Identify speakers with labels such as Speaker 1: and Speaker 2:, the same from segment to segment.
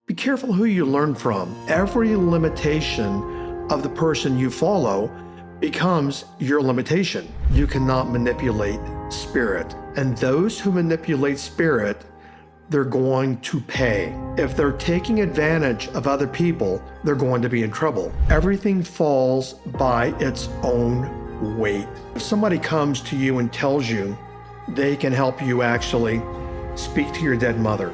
Speaker 1: Be careful who you learn from. Every limitation of the person you follow becomes your limitation. You cannot manipulate spirit. And those who manipulate spirit, they're going to pay. If they're taking advantage of other people, they're going to be in trouble. Everything falls by its own weight. If somebody comes to you and tells you they can help you actually speak to your dead mother,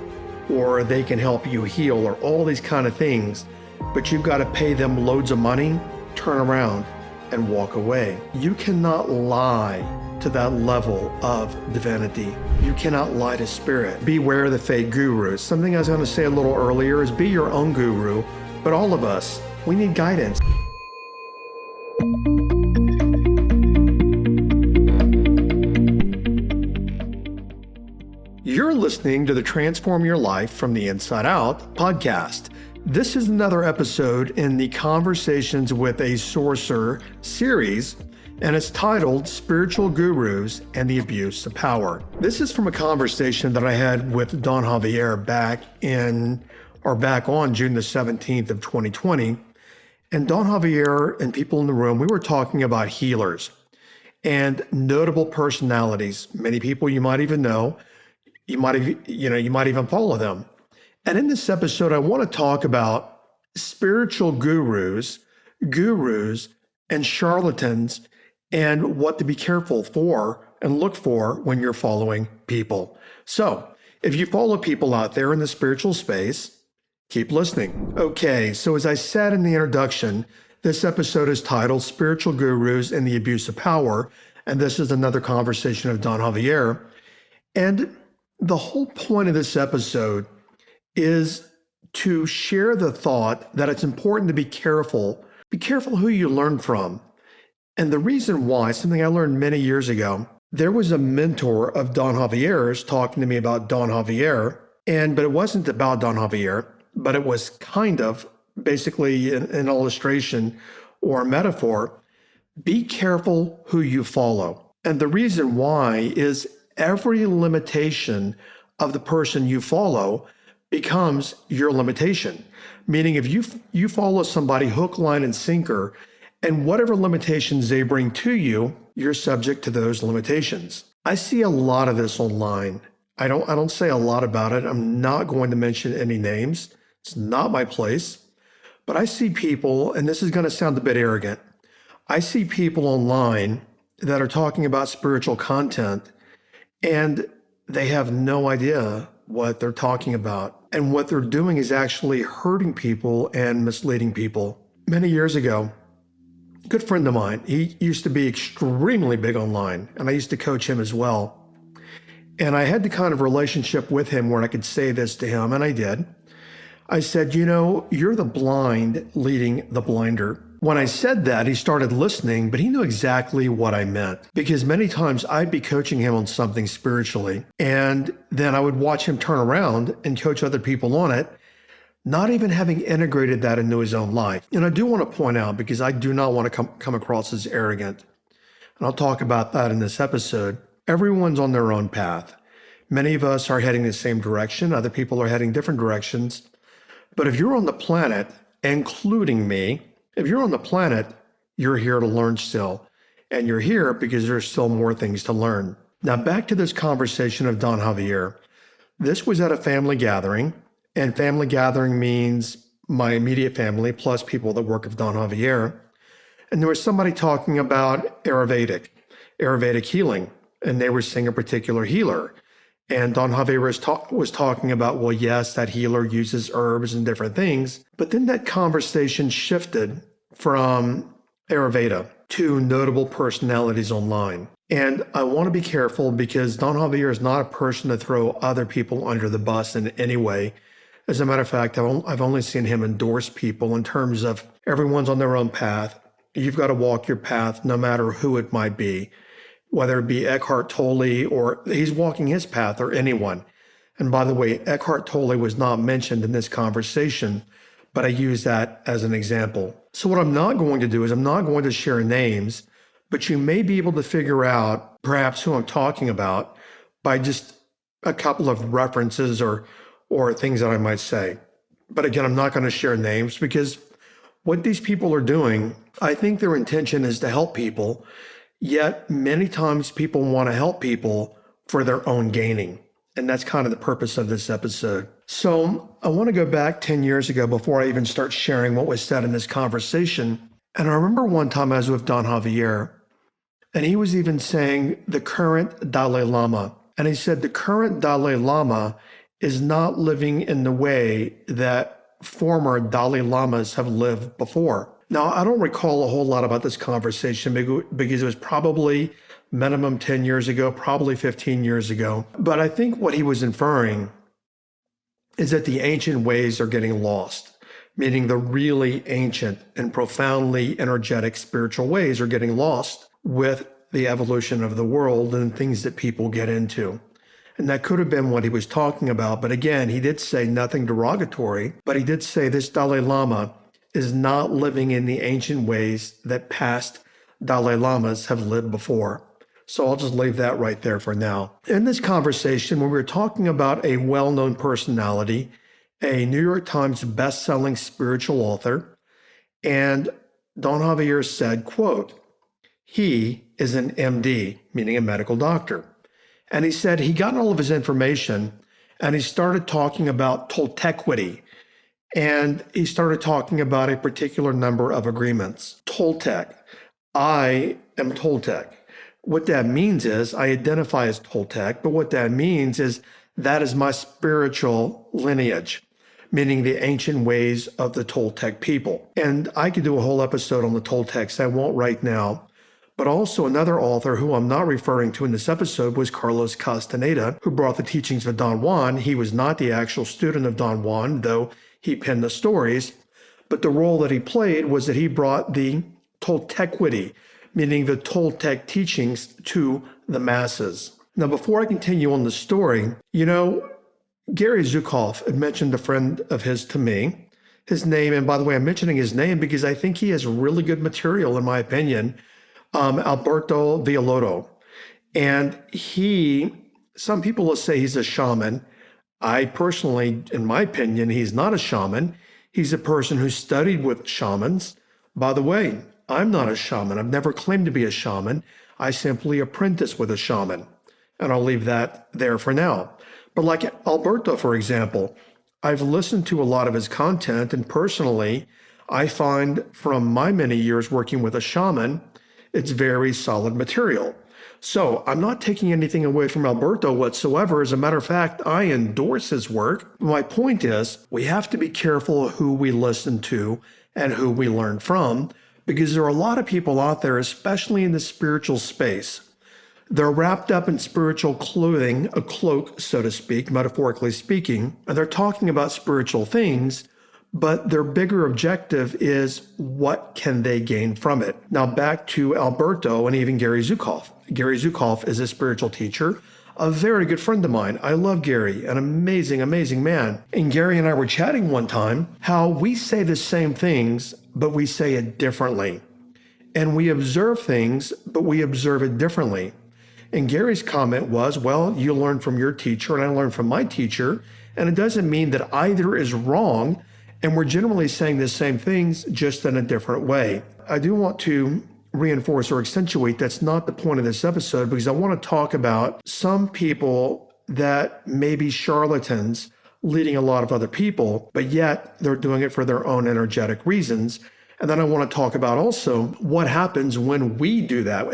Speaker 1: or they can help you heal, or all these kind of things, but you've got to pay them loads of money, turn around and walk away. You cannot lie to that level of divinity. You cannot lie to spirit. Beware the fake gurus. Something I was going to say a little earlier is be your own guru, but all of us, we need guidance. You're listening to the Transform Your Life from the Inside Out podcast. This is another episode in the Conversations with a Sorcerer series, and it's titled Spiritual Gurus and the Abuse of Power. This is from a conversation that I had with Don Xavier back on June the 17th of 2020. And Don Xavier and people in the room, we were talking about healers and notable personalities. Many people you might even know. You might even follow them. And in this episode, I want to talk about spiritual gurus, and charlatans, and what to be careful for and look for when you're following people. So if you follow people out there in the spiritual space, keep listening. Okay, so as I said in the introduction, this episode is titled Spiritual Gurus and the Abuse of Power, and this is another conversation of Don Xavier. And the whole point of this episode is to share the thought that it's important to be careful. Be careful who you learn from. And the reason why, something I learned many years ago, there was a mentor of Don Xavier's talking to me about Don Xavier, but it wasn't about Don Xavier, but it was kind of basically an illustration or a metaphor. Be careful who you follow. And the reason why is every limitation of the person you follow becomes your limitation. Meaning if you follow somebody hook, line, and sinker, and whatever limitations they bring to you, you're subject to those limitations. I see a lot of this online. I don't say a lot about it. I'm not going to mention any names. It's not my place. But I see people, and this is going to sound a bit arrogant, I see people online that are talking about spiritual content, and they have no idea what they're talking about. And what they're doing is actually hurting people and misleading people. Many years ago, a good friend of mine, he used to be extremely big online, and I used to coach him as well. And I had the kind of relationship with him where I could say this to him, and I did. I said, you're the blind leading the blinder. When I said that, he started listening, but he knew exactly what I meant, because many times I'd be coaching him on something spiritually, and then I would watch him turn around and coach other people on it, not even having integrated that into his own life. And I do want to point out, because I do not want to come across as arrogant, and I'll talk about that in this episode, everyone's on their own path. Many of us are heading the same direction, other people are heading different directions. But if you're on the planet, including me, if you're on the planet, you're here to learn still. And you're here because there's still more things to learn. Now, back to this conversation of Don Xavier. This was at a family gathering, and family gathering means my immediate family plus people that work with Don Xavier. And there was somebody talking about Ayurvedic healing, and they were seeing a particular healer. And Don Xavier was talking about, well, yes, that healer uses herbs and different things. But then that conversation shifted from Ayurveda to notable personalities online. And I want to be careful, because Don Xavier is not a person to throw other people under the bus in any way. As a matter of fact, I've only seen him endorse people in terms of everyone's on their own path. You've got to walk your path no matter who it might be. Whether it be Eckhart Tolle, or he's walking his path, or anyone. And by the way, Eckhart Tolle was not mentioned in this conversation, but I use that as an example. So what I'm not going to do is I'm not going to share names, but you may be able to figure out perhaps who I'm talking about by just a couple of references or things that I might say. But again, I'm not going to share names because what these people are doing, I think their intention is to help people, yet many times people want to help people for their own gaining. And that's kind of the purpose of this episode. So I want to go back 10 years ago before I even start sharing what was said in this conversation. And I remember one time I was with Don Xavier, and he was even saying the current Dalai Lama. And he said the current Dalai Lama is not living in the way that former Dalai Lamas have lived before. Now, I don't recall a whole lot about this conversation because it was probably minimum 10 years ago, probably 15 years ago. But I think what he was inferring is that the ancient ways are getting lost, meaning the really ancient and profoundly energetic spiritual ways are getting lost with the evolution of the world and things that people get into. And that could have been what he was talking about. But again, he did say nothing derogatory, but he did say this Dalai Lama is not living in the ancient ways that past Dalai Lamas have lived before. So I'll just leave that right there for now. In this conversation, when we were talking about a well-known personality, a New York Times best-selling spiritual author, and Don Xavier said, quote, he is an MD, meaning a medical doctor. And he said he got all of his information and he started talking about Toltequity. And he started talking about a particular number of agreements. Toltec. I am Toltec. What that means is I identify as Toltec, but what that means is that is my spiritual lineage, meaning the ancient ways of the Toltec people. And I could do a whole episode on the Toltecs. I won't right now. But also another author who I'm not referring to in this episode was Carlos Castaneda, who brought the teachings of Don Juan. He was not the actual student of Don Juan, though he penned the stories. But the role that he played was that he brought the Toltequity, meaning the Toltec teachings, to the masses. Now, before I continue on the story, Gary Zukav had mentioned a friend of his to me, his name, and by the way, I'm mentioning his name because I think he has really good material, in my opinion, Alberto Villoldo. And some people will say he's a shaman. I personally, in my opinion, he's not a shaman. He's a person who studied with shamans. By the way, I'm not a shaman. I've never claimed to be a shaman. I simply apprentice with a shaman. And I'll leave that there for now. But like Alberto, for example, I've listened to a lot of his content, and personally, I find from my many years working with a shaman, it's very solid material. So I'm not taking anything away from Alberto whatsoever. As a matter of fact, I endorse his work. My point is, we have to be careful who we listen to and who we learn from, because there are a lot of people out there, especially in the spiritual space. They're wrapped up in spiritual clothing, a cloak, so to speak, metaphorically speaking, and they're talking about spiritual things, but their bigger objective is what can they gain from it. Now back to Alberto and even Gary Zukav. Gary Zukav is a spiritual teacher, a very good friend of mine. I love Gary, an amazing, amazing man. And Gary and I were chatting one time how we say the same things, but we say it differently. And we observe things, but we observe it differently. And Gary's comment was, well, you learn from your teacher and I learn from my teacher. And it doesn't mean that either is wrong. And we're generally saying the same things, just in a different way. I do want to reinforce or accentuate that's not the point of this episode, because I want to talk about some people that may be charlatans leading a lot of other people, but yet they're doing it for their own energetic reasons. And then I want to talk about also what happens when we do that.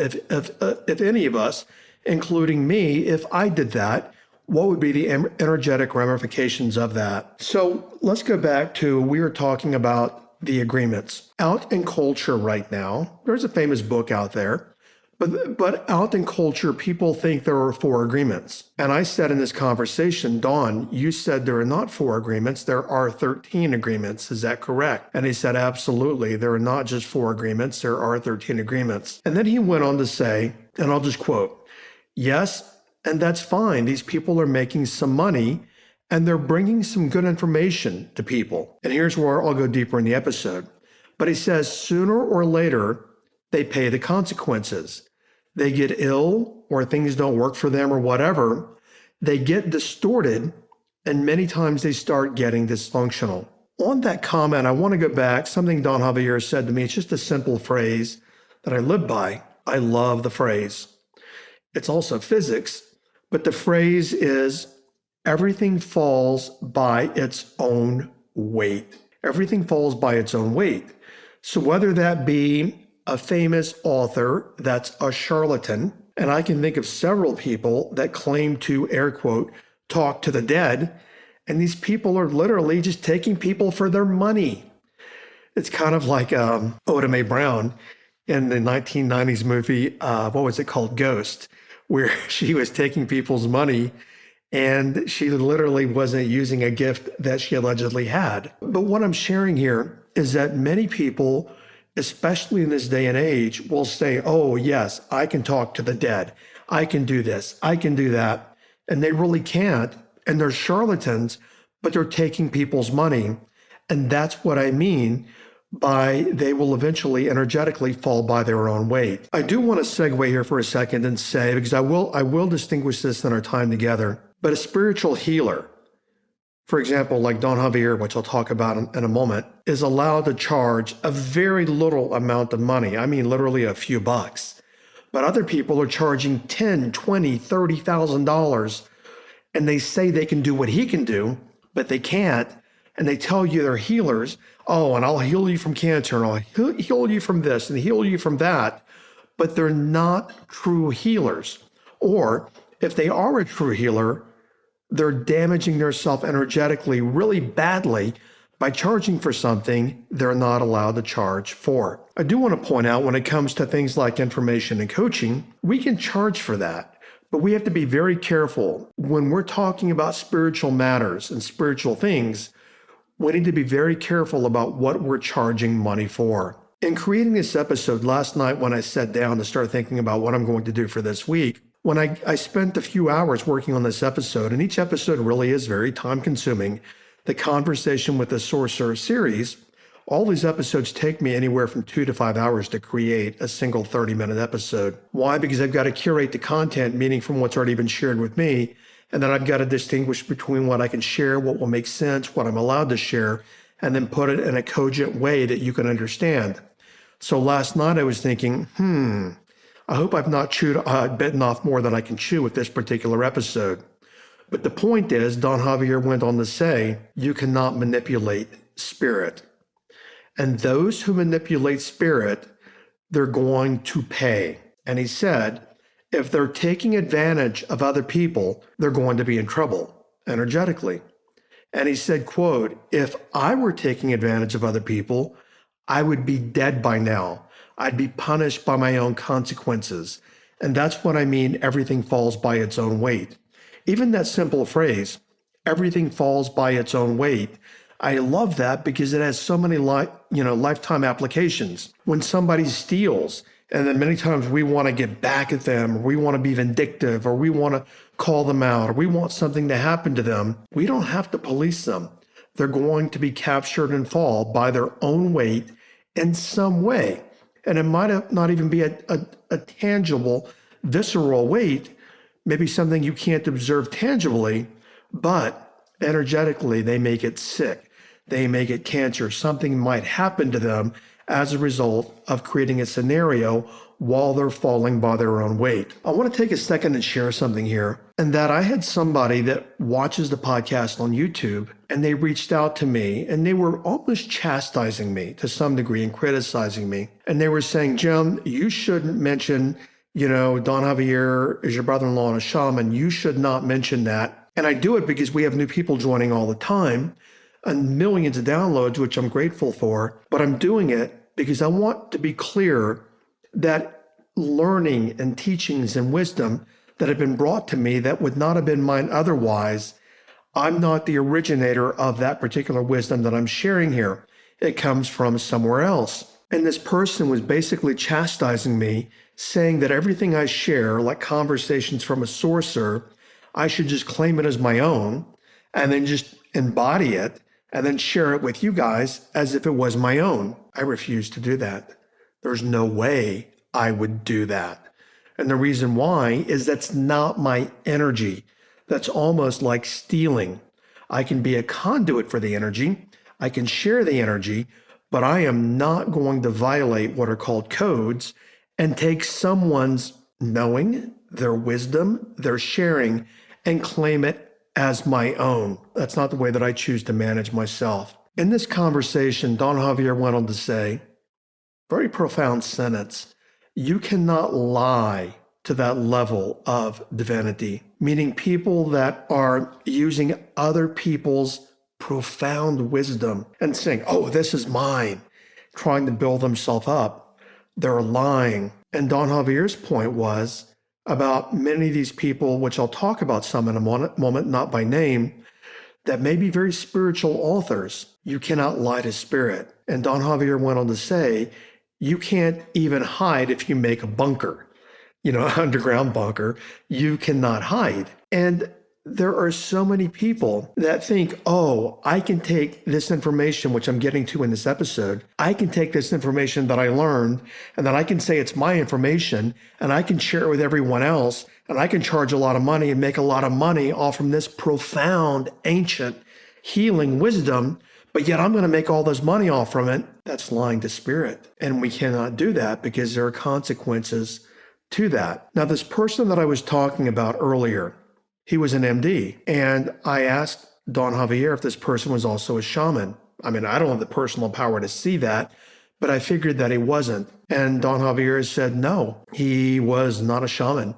Speaker 1: If any of us, including me, if I did that, what would be the energetic ramifications of that? So let's go back to, we were talking about the agreements. Out in culture right now, there's a famous book out there, but out in culture, people think there are 4 agreements. And I said in this conversation, Don, you said there are not 4 agreements, there are 13 agreements. Is that correct? And he said, absolutely. There are not just 4 agreements, there are 13 agreements. And then he went on to say, and I'll just quote, yes, and that's fine. These people are making some money and they're bringing some good information to people. And here's where I'll go deeper in the episode. But he says sooner or later, they pay the consequences. They get ill or things don't work for them or whatever. They get distorted and many times they start getting dysfunctional. on that comment, I want to go back. Something Don Xavier said to me. It's just a simple phrase that I live by. I love the phrase. It's also physics, but the phrase is everything falls by its own weight. Everything falls by its own weight. So whether that be a famous author that's a charlatan, and I can think of several people that claim to, air quote, talk to the dead, and these people are literally just taking people for their money. It's kind of like Oda Mae Brown in the 1990s movie, what was it called, Ghost, where she was taking people's money and she literally wasn't using a gift that she allegedly had. But what I'm sharing here is that many people, especially in this day and age, will say, oh, yes, I can talk to the dead. I can do this. I can do that. And they really can't. And they're charlatans, but they're taking people's money. And that's what I mean by they will eventually energetically fall by their own weight. I do want to segue here for a second and say, because I will distinguish this in our time together, but a spiritual healer, for example, like Don Xavier, which I'll talk about in a moment, is allowed to charge a very little amount of money. I mean, literally a few bucks. But other people are charging $10,000, $20,000, $30,000, and they say they can do what he can do, but they can't. And they tell you they're healers. Oh, and I'll heal you from cancer, and I'll heal you from this and heal you from that. But they're not true healers. Or if they are a true healer, they're damaging themselves energetically really badly by charging for something they're not allowed to charge for. I do want to point out when it comes to things like information and coaching, we can charge for that. But we have to be very careful when we're talking about spiritual matters and spiritual things. We need to be very careful about what we're charging money for. In creating this episode last night, when I sat down to start thinking about what I'm going to do for this week, when I spent a few hours working on this episode, and each episode really is very time consuming, the Conversation with the Sorcerer series, all these episodes take me anywhere from 2 to 5 hours to create a single 30-minute episode. Why? Because I've got to curate the content, meaning from what's already been shared with me, and then I've got to distinguish between what I can share, what will make sense, what I'm allowed to share, and then put it in a cogent way that you can understand. So last night I was thinking, I hope I've not bitten off more than I can chew with this particular episode. But the point is, Don Xavier went on to say, you cannot manipulate spirit. And those who manipulate spirit, they're going to pay. And he said, if they're taking advantage of other people, they're going to be in trouble energetically. And he said, quote, if I were taking advantage of other people, I would be dead by now. I'd be punished by my own consequences. And that's what I mean, everything falls by its own weight. Even that simple phrase, everything falls by its own weight, I love that because it has so many lifetime applications. When somebody steals, and then many times we want to get back at them, or we want to be vindictive, or we want to call them out, or we want something to happen to them, we don't have to police them. They're going to be captured and fall by their own weight in some way. And it might not even be a tangible, visceral weight, maybe something you can't observe tangibly, but energetically they make it sick. They may get cancer. Something might happen to them as a result of creating a scenario while they're falling by their own weight. I want to take a second and share something here, and that I had somebody that watches the podcast on YouTube, and they reached out to me, and they were almost chastising me to some degree and criticizing me. And they were saying, Jim, you shouldn't mention, Don Xavier is your brother-in-law and a shaman. You should not mention that. And I do it because we have new people joining all the time and millions of downloads, which I'm grateful for. But I'm doing it because I want to be clear that learning and teachings and wisdom that have been brought to me that would not have been mine otherwise, I'm not the originator of that particular wisdom that I'm sharing here. It comes from somewhere else. And this person was basically chastising me, saying that everything I share, like conversations from a sorcerer, I should just claim it as my own and then just embody it and then share it with you guys as if it was my own. I refuse to do that. There's no way I would do that. And the reason why is that's not my energy. That's almost like stealing. I can be a conduit for the energy. I can share the energy, but I am not going to violate what are called codes and take someone's knowing, their wisdom, their sharing, and claim it as my own. That's not the way that I choose to manage myself. In this conversation, Don Xavier went on to say, very profound sentence, you cannot lie to that level of divinity, meaning people that are using other people's profound wisdom and saying, oh, this is mine, trying to build themselves up. They're lying. And Don Javier's point was about many of these people, which I'll talk about some in a moment, not by name, that may be very spiritual authors. You cannot lie to spirit. And Don Xavier went on to say, you can't even hide if you make a bunker, underground bunker. You cannot hide. And there are so many people that think, oh, I can take this information, which I'm getting to in this episode. I can take this information that I learned, and then I can say it's my information, and I can share it with everyone else, and I can charge a lot of money and make a lot of money off from this profound, ancient, healing wisdom, but yet I'm going to make all this money off from it. That's lying to spirit. And we cannot do that because there are consequences to that. Now, this person that I was talking about earlier, he was an MD, and I asked Don Xavier if this person was also a shaman. I mean, I don't have the personal power to see that, but I figured that he wasn't. And Don Xavier said, no, he was not a shaman.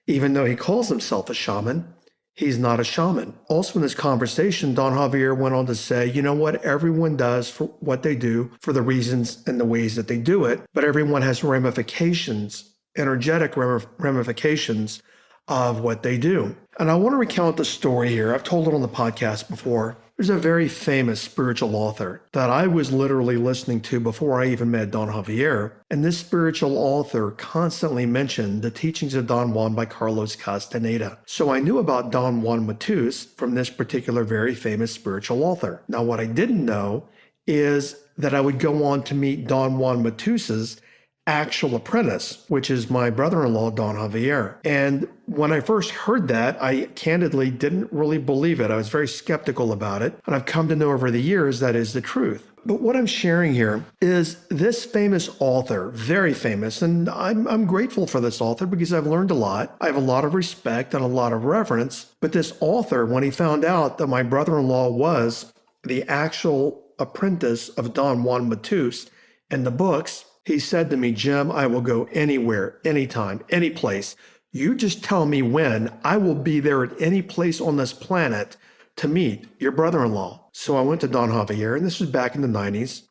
Speaker 1: Even though he calls himself a shaman, he's not a shaman. Also in this conversation, Don Xavier went on to say, you know what? Everyone does for what they do for the reasons and the ways that they do it, but everyone has ramifications, energetic ramifications of what they do. And I want to recount the story here. I've told it on the podcast before. There's a very famous spiritual author that I was literally listening to before I even met Don Xavier. And this spiritual author constantly mentioned the teachings of Don Juan by Carlos Castaneda. So I knew about Don Juan Matus from this particular very famous spiritual author. Now, what I didn't know is that I would go on to meet Don Juan Matus's actual apprentice, which is my brother-in-law, Don Xavier. And when I first heard that, I candidly didn't really believe it. I was very skeptical about it. And I've come to know over the years that is the truth. But what I'm sharing here is this famous author, very famous, and I'm grateful for this author because I've learned a lot. I have a lot of respect and a lot of reverence. But this author, when he found out that my brother-in-law was the actual apprentice of Don Juan Matus in the books, he said to me, Jim, I will go anywhere, anytime, any place. You just tell me when. I will be there at any place on this planet to meet your brother-in-law. So I went to Don Xavier, and this was back in the 90s.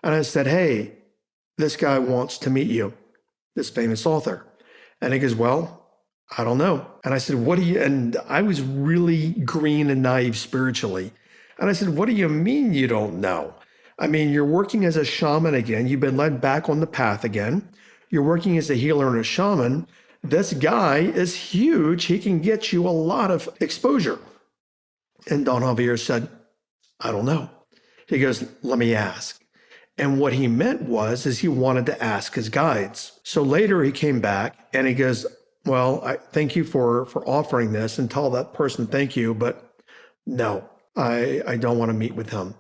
Speaker 1: And I said, hey, this guy wants to meet you, this famous author. And he goes, well, I don't know. And I said, what do you, and I was really green and naive spiritually. And I said, what do you mean you don't know? I mean, you're working as a shaman again. You've been led back on the path again. You're working as a healer and a shaman. This guy is huge. He can get you a lot of exposure. And Don Xavier said, I don't know. He goes, let me ask. And what he meant is he wanted to ask his guides. So later he came back and he goes, well, I thank you for offering this, and tell that person thank you, but no, I don't want to meet with him.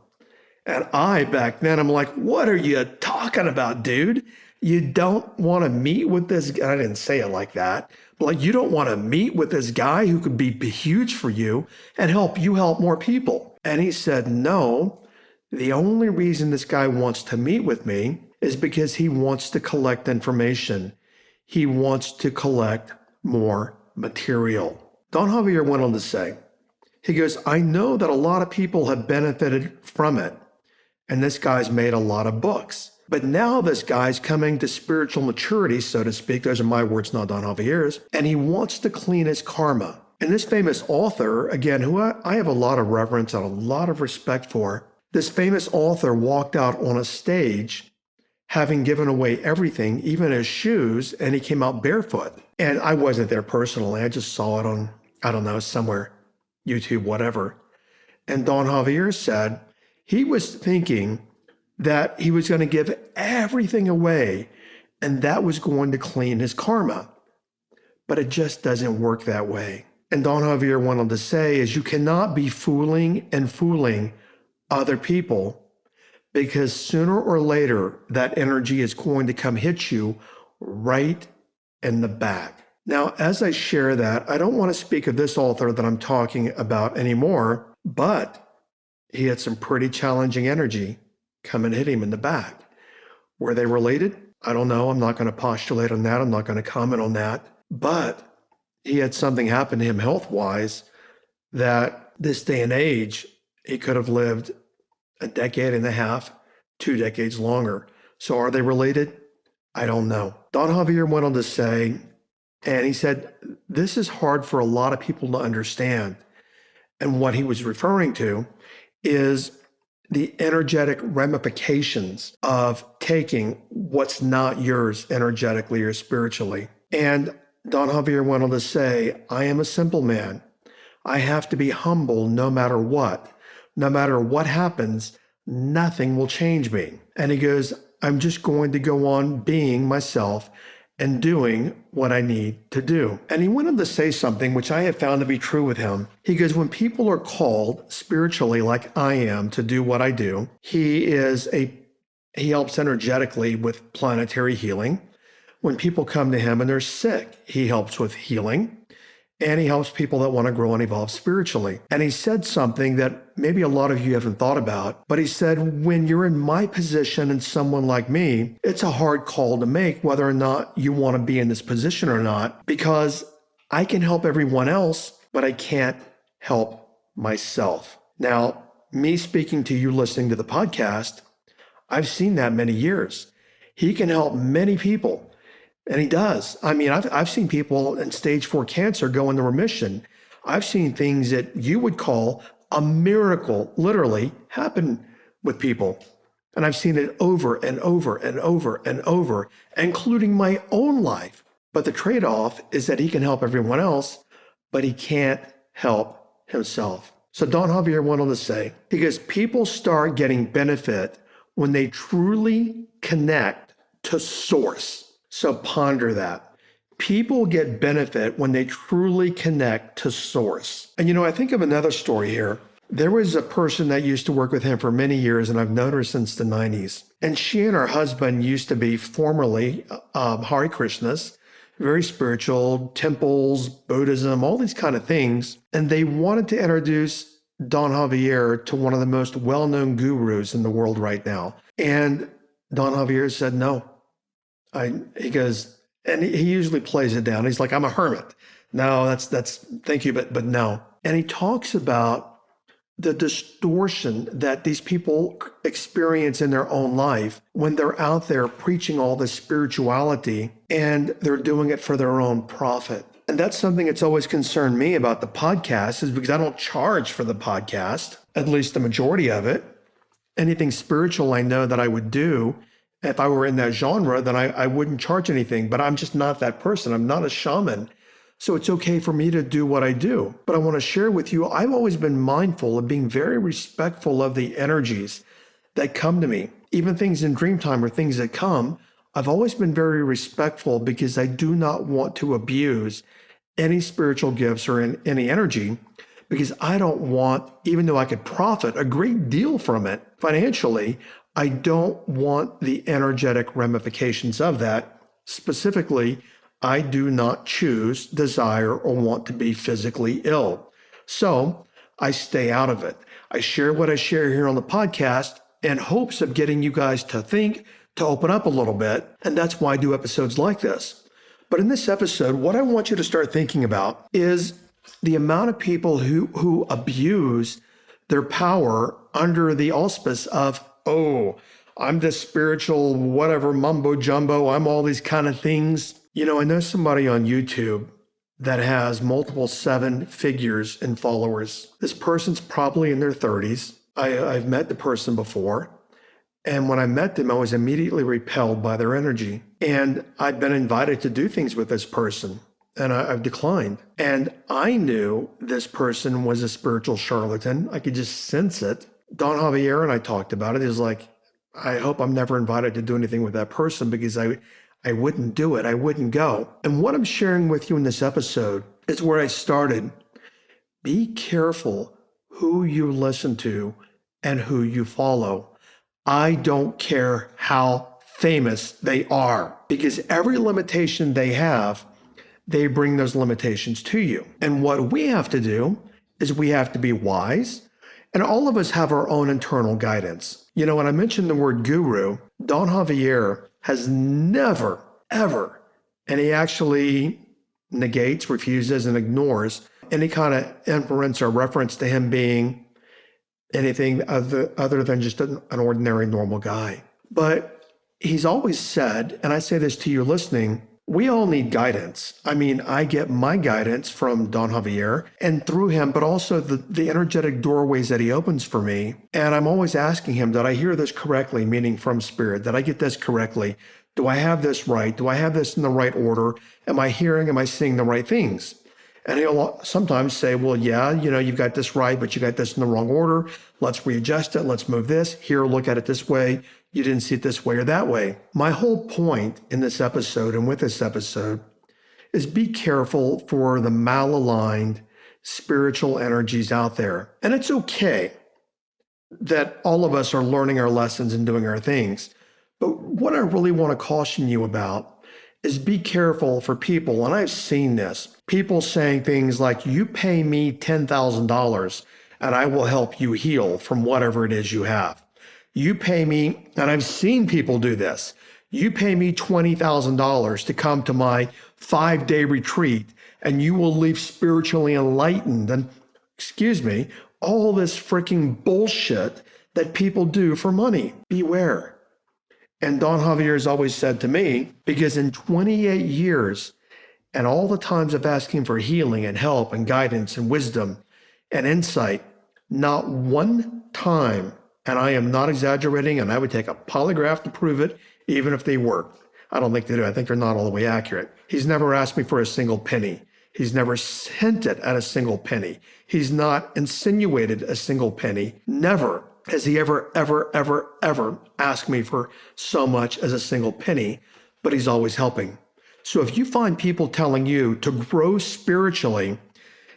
Speaker 1: And back then, I'm like, what are you talking about, dude? You don't want to meet with this guy. I didn't say it like that. But like, you don't want to meet with this guy who could be huge for you and help you help more people. And he said, no, the only reason this guy wants to meet with me is because he wants to collect information. He wants to collect more material. Don Xavier went on to say, he goes, I know that a lot of people have benefited from it. And this guy's made a lot of books. But now this guy's coming to spiritual maturity, so to speak. Those are my words, not Don Javier's. And he wants to clean his karma. And this famous author, again, who I have a lot of reverence and a lot of respect for, this famous author walked out on a stage having given away everything, even his shoes, and he came out barefoot. And I wasn't there personally. I just saw it on, I don't know, somewhere, YouTube, whatever. And Don Xavier said, he was thinking that he was going to give everything away and that was going to clean his karma. But it just doesn't work that way. And Don Xavier went on to say is you cannot be fooling other people, because sooner or later, that energy is going to come hit you right in the back. Now, as I share that, I don't want to speak of this author that I'm talking about anymore, but he had some pretty challenging energy come and hit him in the back. Were they related? I don't know. I'm not going to postulate on that. I'm not going to comment on that. But he had something happen to him health-wise that this day and age, he could have lived a decade and a half, 2 decades longer. So are they related? I don't know. Don Xavier went on to say, and he said, this is hard for a lot of people to understand. And what he was referring to is the energetic ramifications of taking what's not yours energetically or spiritually. And Don Xavier went on to say, I am a simple man. I have to be humble no matter what. No matter what happens, nothing will change me. And he goes, I'm just going to go on being myself and doing what I need to do. And he went on to say something which I have found to be true with him. He goes, when people are called spiritually like I am to do what I do, he helps energetically with planetary healing. When people come to him and they're sick, he helps with healing. And he helps people that want to grow and evolve spiritually. And he said something that maybe a lot of you haven't thought about, but he said, when you're in my position and someone like me, it's a hard call to make whether or not you want to be in this position or not, because I can help everyone else, but I can't help myself. Now, me speaking to you listening to the podcast, I've seen that many years. He can help many people. And he does. I mean, I've seen people in stage 4 cancer go into remission. I've seen things that you would call a miracle literally happen with people. And I've seen it over and over and over and over, including my own life. But the trade-off is that he can help everyone else, but he can't help himself. So Don Xavier went on to say, he goes, people start getting benefit when they truly connect to source. So ponder that. People get benefit when they truly connect to source. And I think of another story here. There was a person that used to work with him for many years, and I've known her since the 90s. And she and her husband used to be formerly Hare Krishnas, very spiritual, temples, Buddhism, all these kind of things. And they wanted to introduce Don Xavier to one of the most well-known gurus in the world right now. And Don Xavier said no. He goes, and he usually plays it down. He's like, I'm a hermit. No, that's thank you, but no. And he talks about the distortion that these people experience in their own life when they're out there preaching all this spirituality and they're doing it for their own profit. And that's something that's always concerned me about the podcast, is because I don't charge for the podcast, at least the majority of it. Anything spiritual I know that I would do, if I were in that genre, then I wouldn't charge anything, but I'm just not that person. I'm not a shaman. So it's okay for me to do what I do. But I want to share with you, I've always been mindful of being very respectful of the energies that come to me. Even things in dream time or things that come, I've always been very respectful because I do not want to abuse any spiritual gifts or any energy, because I don't want, even though I could profit a great deal from it financially, I don't want the energetic ramifications of that. Specifically, I do not choose, desire, or want to be physically ill. So I stay out of it. I share what I share here on the podcast in hopes of getting you guys to think, to open up a little bit. And that's why I do episodes like this. But in this episode, what I want you to start thinking about is the amount of people who abuse their power under the auspice of, oh, I'm this spiritual, whatever, mumbo jumbo, I'm all these kind of things. I know somebody on YouTube that has multiple 7 figures in followers. This person's probably in their 30s. I've met the person before. And when I met them, I was immediately repelled by their energy. And I'd been invited to do things with this person, and I've declined. And I knew this person was a spiritual charlatan. I could just sense it. Don Xavier and I talked about it. He was like, I hope I'm never invited to do anything with that person, because I wouldn't do it. I wouldn't go. And what I'm sharing with you in this episode is where I started. Be careful who you listen to and who you follow. I don't care how famous they are, because every limitation they have, they bring those limitations to you. And what we have to do is we have to be wise, and all of us have our own internal guidance. You know, when I mentioned the word guru, Don Xavier has never, ever, and he actually negates, refuses, and ignores any kind of inference or reference to him being anything other than just an ordinary, normal guy. But he's always said, and I say this to you listening, we all need guidance. I mean, I get my guidance from Don Xavier and through him, but also the energetic doorways that he opens for me. And I'm always asking him, did I hear this correctly, meaning from spirit? Did I get this correctly? Do I have this right? Do I have this in the right order? Am I seeing the right things? And he'll sometimes say, well, yeah, you've got this right, but you got this in the wrong order. Let's readjust it. Let's move this. Here, look at it this way. You didn't see it this way or that way. My whole point in this episode and with this episode is be careful for the malaligned spiritual energies out there. And it's okay that all of us are learning our lessons and doing our things. But what I really want to caution you about is be careful for people, and I've seen this, people saying things like, you pay me $10,000 and I will help you heal from whatever it is you have. You pay me, and I've seen people do this, you pay me $20,000 to come to my 5-day retreat and you will leave spiritually enlightened. And excuse me, all this freaking bullshit that people do for money. Beware. And Don Xavier has always said to me, because in 28 years and all the times of asking for healing and help and guidance and wisdom and insight, not one time, and I am not exaggerating, and I would take a polygraph to prove it, even if they work. I don't think they do. I think they're not all the way accurate. He's never asked me for a single penny. He's never hinted at a single penny. He's not insinuated a single penny. Never has he ever asked me for so much as a single penny, but he's always helping. So if you find people telling you to grow spiritually,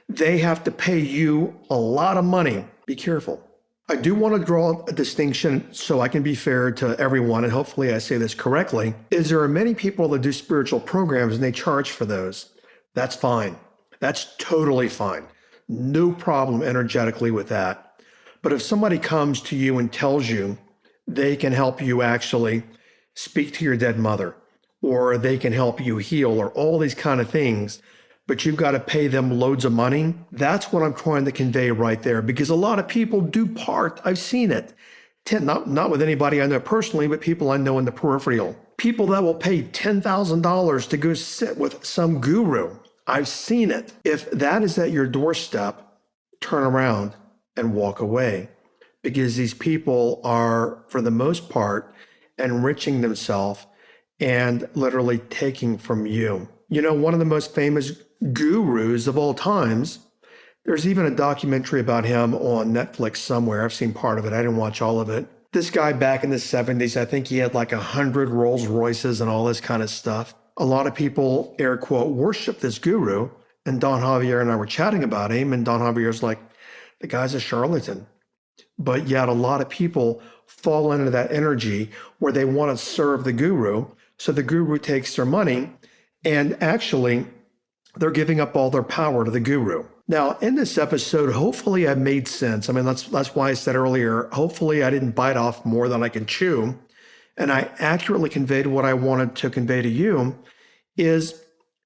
Speaker 1: they have to pay you a lot of money, be careful. I do want to draw a distinction so I can be fair to everyone, and hopefully I say this correctly, is there are many people that do spiritual programs and they charge for those. That's fine. That's totally fine. No problem energetically with that. But if somebody comes to you and tells you they can help you actually speak to your dead mother, or they can help you heal, or all these kind of things, but you've got to pay them loads of money, that's what I'm trying to convey right there. Because a lot of people do part, I've seen it, not with anybody I know personally, but people I know in the peripheral. People that will pay $10,000 to go sit with some guru. I've seen it. If that is at your doorstep, turn around and walk away, because these people are, for the most part, enriching themselves and literally taking from you. You know, one of the most famous gurus of all times, there's even a documentary about him on Netflix somewhere. I've seen part of it. I didn't watch all of it. This guy back in the 70s, I think he had like 100 Rolls Royces and all this kind of stuff. A lot of people, air quote, worship this guru. And Don Xavier and I were chatting about him, and Don Javier's like, the guy's a charlatan. But yet a lot of people fall into that energy where they want to serve the guru. So the guru takes their money, and actually they're giving up all their power to the guru. Now, in this episode, hopefully I made sense. I mean, that's why I said earlier, hopefully I didn't bite off more than I can chew. And I accurately conveyed what I wanted to convey to you, is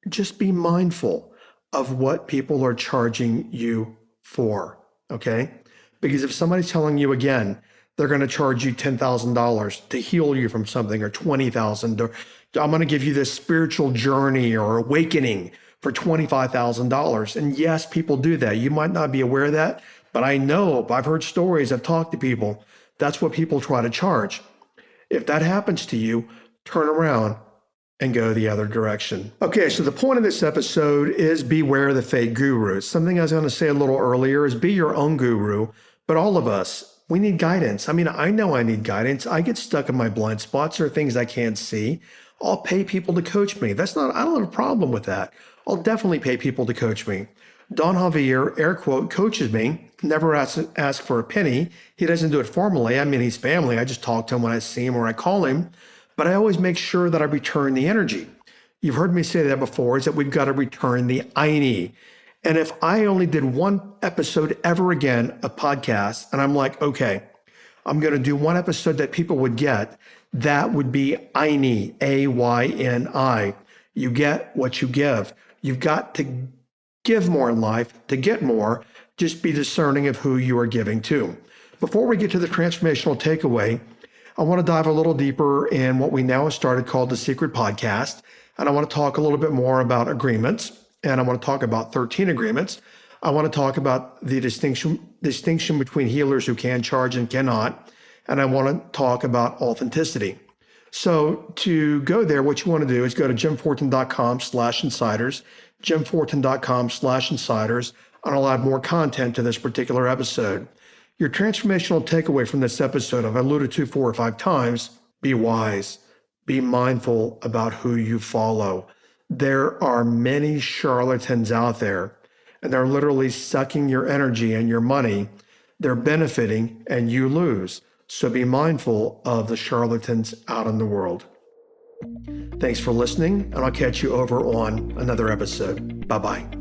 Speaker 1: just be mindful of what people are charging you for. Okay? Because if somebody's telling you again, they're going to charge you $10,000 to heal you from something, or $20,000, or I'm going to give you this spiritual journey or awakening for $25,000. And yes, people do that. You might not be aware of that, but I know, I've heard stories, I've talked to people. That's what people try to charge. If that happens to you, turn around and go the other direction. Okay, so the point of this episode is beware the fake gurus. Something I was going to say a little earlier is be your own guru, but all of us, we need guidance. I mean, I know I need guidance. I get stuck in my blind spots or things I can't see. I'll pay people to coach me. I don't have a problem with that. I'll definitely pay people to coach me. Don Xavier, air quote, coaches me, never ask for a penny. He doesn't do it formally. I mean, he's family. I just talk to him when I see him or I call him, but I always make sure that I return the energy. You've heard me say that before, is that we've got to return the I. And if I only did one episode ever again, a podcast, and I'm like, okay, I'm going to do one episode that people would get, that would be Ayni, A-Y-N-I. You get what you give. You've got to give more in life to get more. Just be discerning of who you are giving to. Before we get to the transformational takeaway, I want to dive a little deeper in what we now have started called the Secret Podcast. And I want to talk a little bit more about agreements. And I want to talk about 13 agreements. I want to talk about the distinction between healers who can charge and cannot. And I want to talk about authenticity. So to go there, what you want to do is go to jimfortin.com/insiders, jimfortin.com/insiders, and I'll add more content to this particular episode. Your transformational takeaway from this episode, I've alluded to 4 or 5 times, be wise, be mindful about who you follow. There are many charlatans out there, and they're literally sucking your energy and your money. They're benefiting and you lose. So be mindful of the charlatans out in the world. Thanks for listening, and I'll catch you over on another episode. Bye-bye.